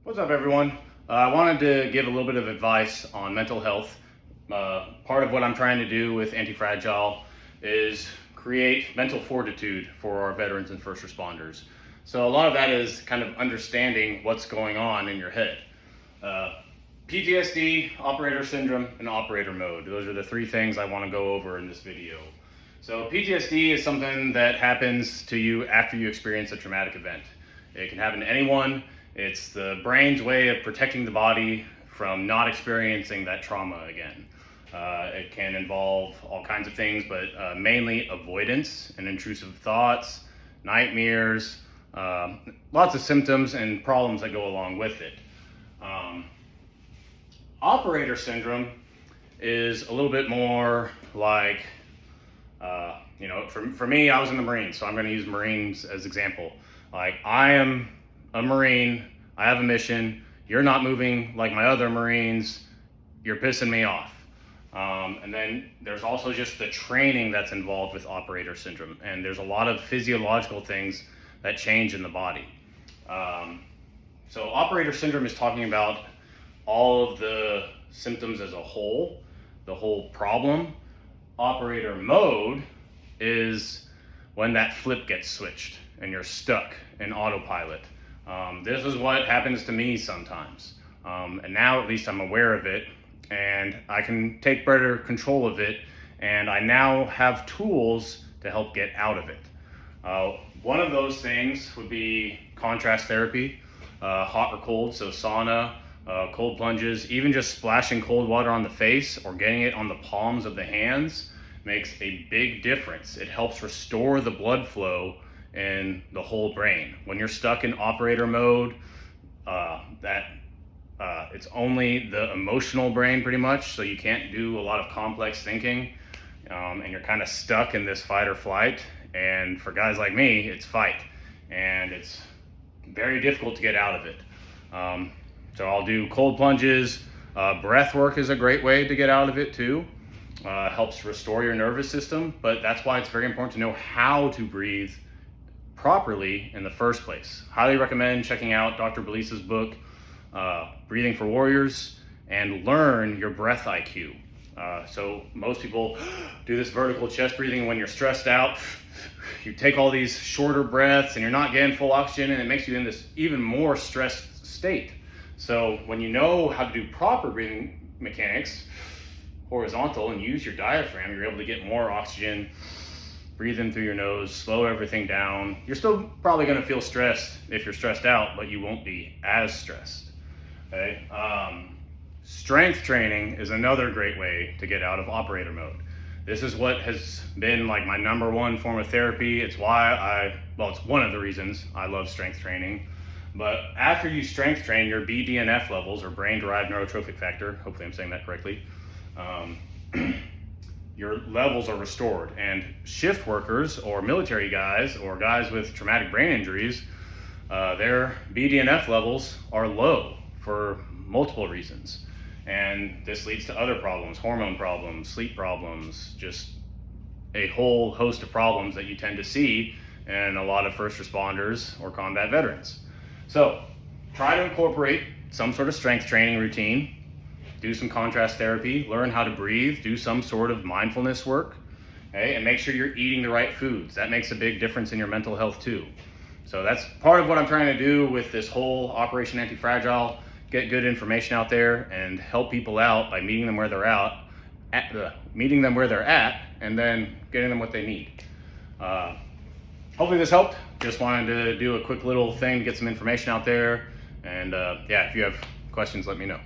What's up, everyone? I wanted to give a little bit of advice on mental health. Part of what I'm trying to do with Anti-Fragile is create mental fortitude for our veterans and first responders. So a lot of that is kind of understanding what's going on in your head. PTSD, operator syndrome, and operator mode. Those are the three things I want to go over in this video. So PTSD is something that happens to you after you experience a traumatic event. It can happen to anyone. It's the brain's way of protecting the body from not experiencing that trauma again. It can involve all kinds of things, but mainly avoidance and intrusive thoughts, nightmares, lots of symptoms and problems that go along with it. Operator syndrome is a little bit more like, for me, I was in the Marines, so I'm going to use Marines as example. Like, I am a Marine, I have a mission, you're not moving like my other Marines, you're pissing me off. And then there's also just the training that's involved with operator syndrome, and there's a lot of physiological things that change in the body. So operator syndrome is talking about all of the symptoms as a whole, the whole problem. Operator mode is when that flip gets switched and you're stuck in autopilot. This is what happens to me sometimes. And now at least I'm aware of it and I can take better control of it, and I now have tools to help get out of it. One of those things would be contrast therapy, hot or cold, so sauna, cold plunges, even just splashing cold water on the face or getting it on the palms of the hands makes a big difference. It helps restore the blood flow in the whole brain. When you're stuck in operator mode, it's only the emotional brain pretty much, so you can't do a lot of complex thinking, and you're kind of stuck in this fight or flight. And for guys like me, it's fight, and it's very difficult to get out of it. So I'll do cold plunges. Breath work is a great way to get out of it too. Helps restore your nervous system, but that's why it's very important to know how to breathe properly in the first place. Highly recommend checking out Dr. Belisa's book, Breathing for Warriors, and learn your breath IQ. So most people do this vertical chest breathing when you're stressed out. You take all these shorter breaths and you're not getting full oxygen, and it makes you in this even more stressed state. So when you know how to do proper breathing mechanics, horizontal, and use your diaphragm, you're able to get more oxygen, breathe in through your nose, slow everything down. You're still probably going to feel stressed if you're stressed out, but you won't be as stressed. Okay? Strength training is another great way to get out of operator mode. This is what has been like my number one form of therapy. It's why it's one of the reasons I love strength training. But after you strength train, your BDNF levels, or brain-derived neurotrophic factor, hopefully I'm saying that correctly, your levels are restored. And shift workers or military guys or guys with traumatic brain injuries, their BDNF levels are low for multiple reasons. And this leads to other problems, hormone problems, sleep problems, just a whole host of problems that you tend to see in a lot of first responders or combat veterans. So try to incorporate some sort of strength training routine, do some contrast therapy, learn how to breathe, do some sort of mindfulness work, okay? And make sure you're eating the right foods. That makes a big difference in your mental health too. So that's part of what I'm trying to do with this whole Operation Anti-Fragile, get good information out there and help people out by meeting them where they're at, and then getting them what they need. Hopefully this helped. Just wanted to do a quick little thing to get some information out there. And if you have questions, let me know.